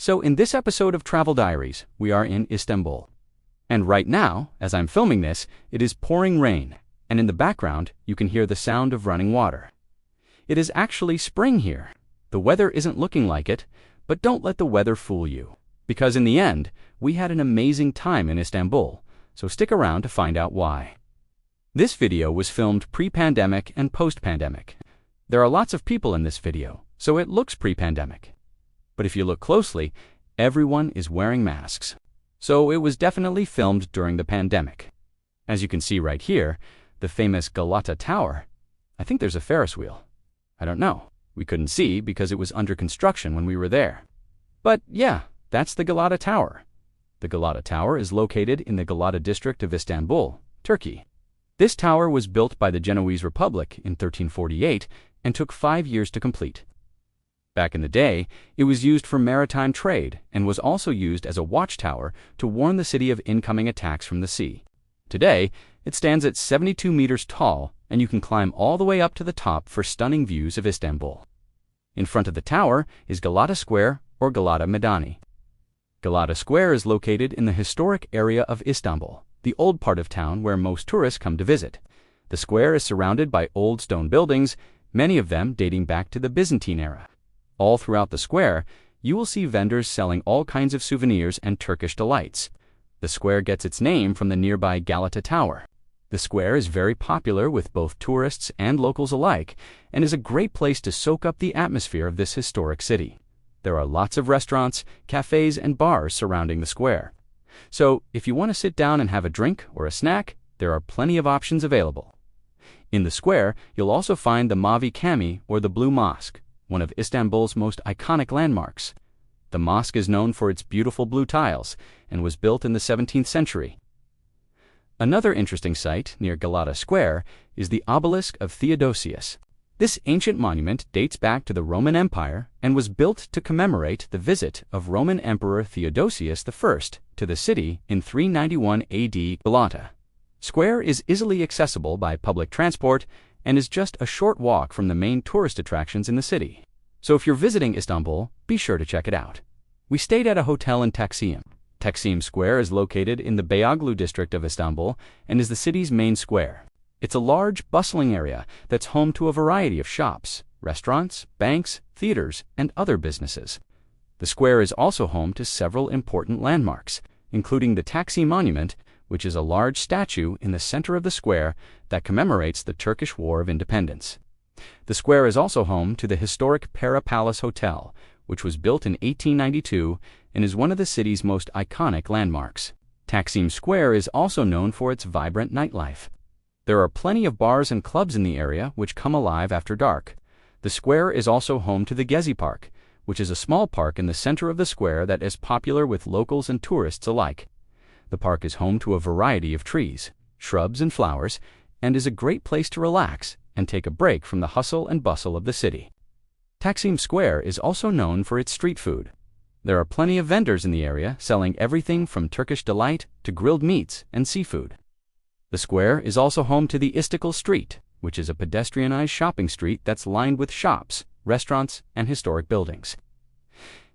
So in this episode of Travel Diaries, we are in Istanbul. And right now, as I'm filming this, it is pouring rain, and in the background, you can hear the sound of running water. It is actually spring here. The weather isn't looking like it, but don't let the weather fool you. Because in the end, we had an amazing time in Istanbul, so stick around to find out why. This video was filmed pre-pandemic and post-pandemic. There are lots of people in this video, so it looks pre-pandemic. But if you look closely, everyone is wearing masks. So it was definitely filmed during the pandemic. As you can see right here, the famous Galata Tower. I think there's a Ferris wheel. I don't know. We couldn't see because it was under construction when we were there. But yeah, that's the Galata Tower. The Galata Tower is located in the Galata district of Istanbul, Turkey. This tower was built by the Genoese Republic in 1348 and took 5 years to complete. Back in the day, it was used for maritime trade and was also used as a watchtower to warn the city of incoming attacks from the sea. Today, it stands at 72 meters tall, and you can climb all the way up to the top for stunning views of Istanbul. In front of the tower is Galata Square or Galata Medani. Galata Square is located in the historic area of Istanbul, the old part of town where most tourists come to visit. The square is surrounded by old stone buildings, many of them dating back to the Byzantine era. All throughout the square, you will see vendors selling all kinds of souvenirs and Turkish delights. The square gets its name from the nearby Galata Tower. The square is very popular with both tourists and locals alike, and is a great place to soak up the atmosphere of this historic city. There are lots of restaurants, cafes, and bars surrounding the square. So, if you want to sit down and have a drink or a snack, there are plenty of options available. In the square, you'll also find the Mavi Cami or the Blue Mosque, one of Istanbul's most iconic landmarks. The mosque is known for its beautiful blue tiles and was built in the 17th century. Another interesting site near Galata Square is the obelisk of Theodosius. This ancient monument dates back to the Roman Empire and was built to commemorate the visit of Roman Emperor Theodosius I to the city in 391 AD. Galata Square is easily accessible by public transport and is just a short walk from the main tourist attractions in the city. So if you're visiting Istanbul, be sure to check it out. We stayed at a hotel in Taksim. Taksim Square is located in the Beyoğlu district of Istanbul and is the city's main square. It's a large, bustling area that's home to a variety of shops, restaurants, banks, theaters, and other businesses. The square is also home to several important landmarks, including the Taksim Monument, which is a large statue in the center of the square that commemorates the Turkish War of Independence. The square is also home to the historic Pera Palace Hotel, which was built in 1892 and is one of the city's most iconic landmarks. Taksim Square is also known for its vibrant nightlife. There are plenty of bars and clubs in the area which come alive after dark. The square is also home to the Gezi Park, which is a small park in the center of the square that is popular with locals and tourists alike. The park is home to a variety of trees, shrubs, and flowers, and is a great place to relax and take a break from the hustle and bustle of the city. Taksim Square is also known for its street food. There are plenty of vendors in the area selling everything from Turkish delight to grilled meats and seafood. The square is also home to the Istiklal Street, which is a pedestrianized shopping street that's lined with shops, restaurants, and historic buildings.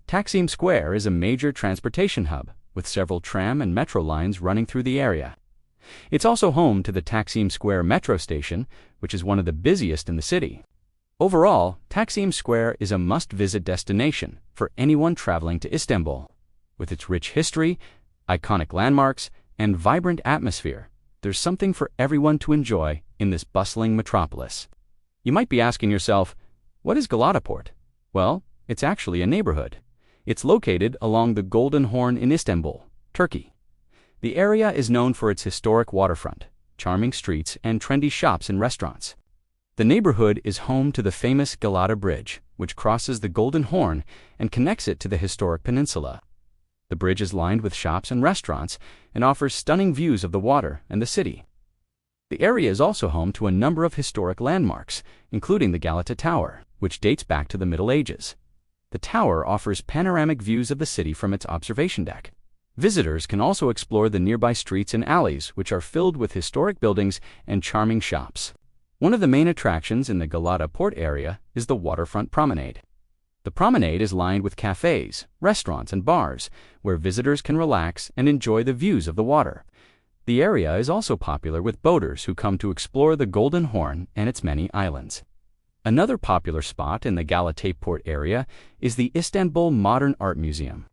Taksim Square is a major transportation hub, with several tram and metro lines running through the area. It's also home to the Taksim Square metro station, which is one of the busiest in the city. Overall, Taksim Square is a must-visit destination for anyone traveling to Istanbul. With its rich history, iconic landmarks, and vibrant atmosphere, there's something for everyone to enjoy in this bustling metropolis. You might be asking yourself, what is Galataport? Well, it's actually a neighborhood. It's located along the Golden Horn in Istanbul, Turkey. The area is known for its historic waterfront, charming streets, and trendy shops and restaurants. The neighborhood is home to the famous Galata Bridge, which crosses the Golden Horn and connects it to the historic peninsula. The bridge is lined with shops and restaurants and offers stunning views of the water and the city. The area is also home to a number of historic landmarks, including the Galata Tower, which dates back to the Middle Ages. The tower offers panoramic views of the city from its observation deck. Visitors can also explore the nearby streets and alleys, which are filled with historic buildings and charming shops. One of the main attractions in the Galataport area is the waterfront promenade. The promenade is lined with cafes, restaurants, and bars, where visitors can relax and enjoy the views of the water. The area is also popular with boaters who come to explore the Golden Horn and its many islands. Another popular spot in the Galataport area is the Istanbul Modern Art Museum.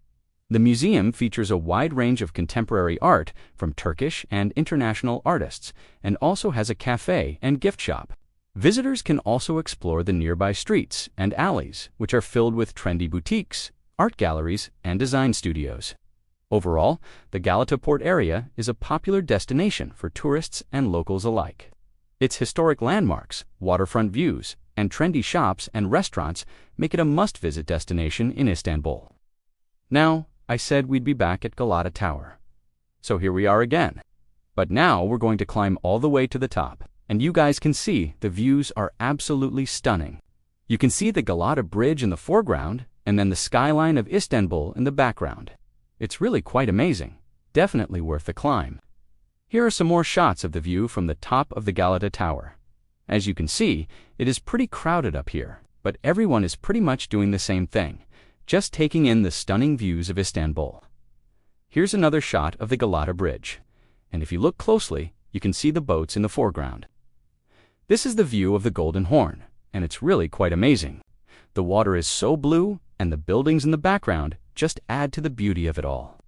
The museum features a wide range of contemporary art from Turkish and international artists, and also has a cafe and gift shop. Visitors can also explore the nearby streets and alleys, which are filled with trendy boutiques, art galleries, and design studios. Overall, the Galataport area is a popular destination for tourists and locals alike. Its historic landmarks, waterfront views, and trendy shops and restaurants make it a must-visit destination in Istanbul. Now, I said we'd be back at Galata Tower. So here we are again. But now we're going to climb all the way to the top, and you guys can see the views are absolutely stunning. You can see the Galata Bridge in the foreground, and then the skyline of Istanbul in the background. It's really quite amazing. Definitely worth the climb. Here are some more shots of the view from the top of the Galata Tower. As you can see, it is pretty crowded up here, but everyone is pretty much doing the same thing, just taking in the stunning views of Istanbul. Here's another shot of the Galata Bridge, and if you look closely, you can see the boats in the foreground. This is the view of the Golden Horn, and it's really quite amazing. The water is so blue, and the buildings in the background just add to the beauty of it all.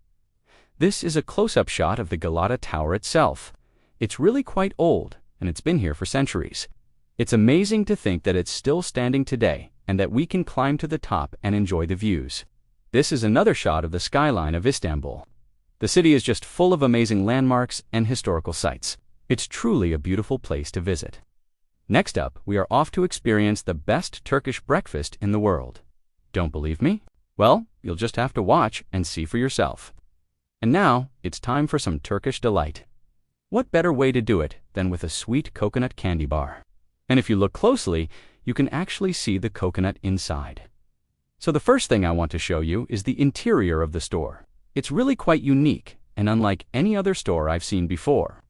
This is a close-up shot of the Galata Tower itself. It's really quite old, and it's been here for centuries. It's amazing to think that it's still standing today, and that we can climb to the top and enjoy the views. This is another shot of the skyline of Istanbul. The city is just full of amazing landmarks and historical sites. It's truly a beautiful place to visit. Next up, we are off to experience the best Turkish breakfast in the world. Don't believe me? Well, you'll just have to watch and see for yourself. And now, it's time for some Turkish delight. What better way to do it than with a sweet coconut candy bar? And if you look closely, you can actually see the coconut inside. So the first thing I want to show you is the interior of the store. It's really quite unique and unlike any other store I've seen before.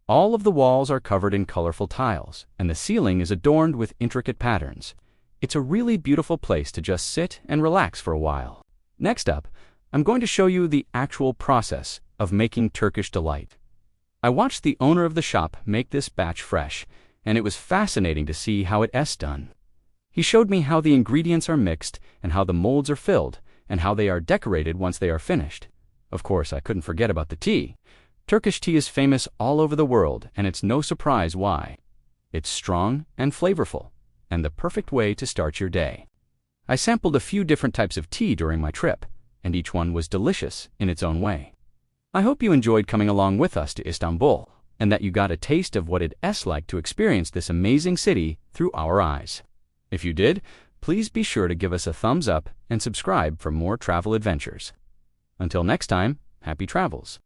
All of the walls are covered in colorful tiles, and the ceiling is adorned with intricate patterns. It's a really beautiful place to just sit and relax for a while. Next up, I'm going to show you the actual process of making Turkish delight. I watched the owner of the shop make this batch fresh, and it was fascinating to see how it's done. He showed me how the ingredients are mixed and how the molds are filled and how they are decorated once they are finished. Of course, I couldn't forget about the tea. Turkish tea is famous all over the world, and it's no surprise why. It's strong and flavorful, and the perfect way to start your day. I sampled a few different types of tea during my trip, and each one was delicious in its own way. I hope you enjoyed coming along with us to Istanbul, and that you got a taste of what it's like to experience this amazing city through our eyes. If you did, please be sure to give us a thumbs up and subscribe for more travel adventures. Until next time, happy travels.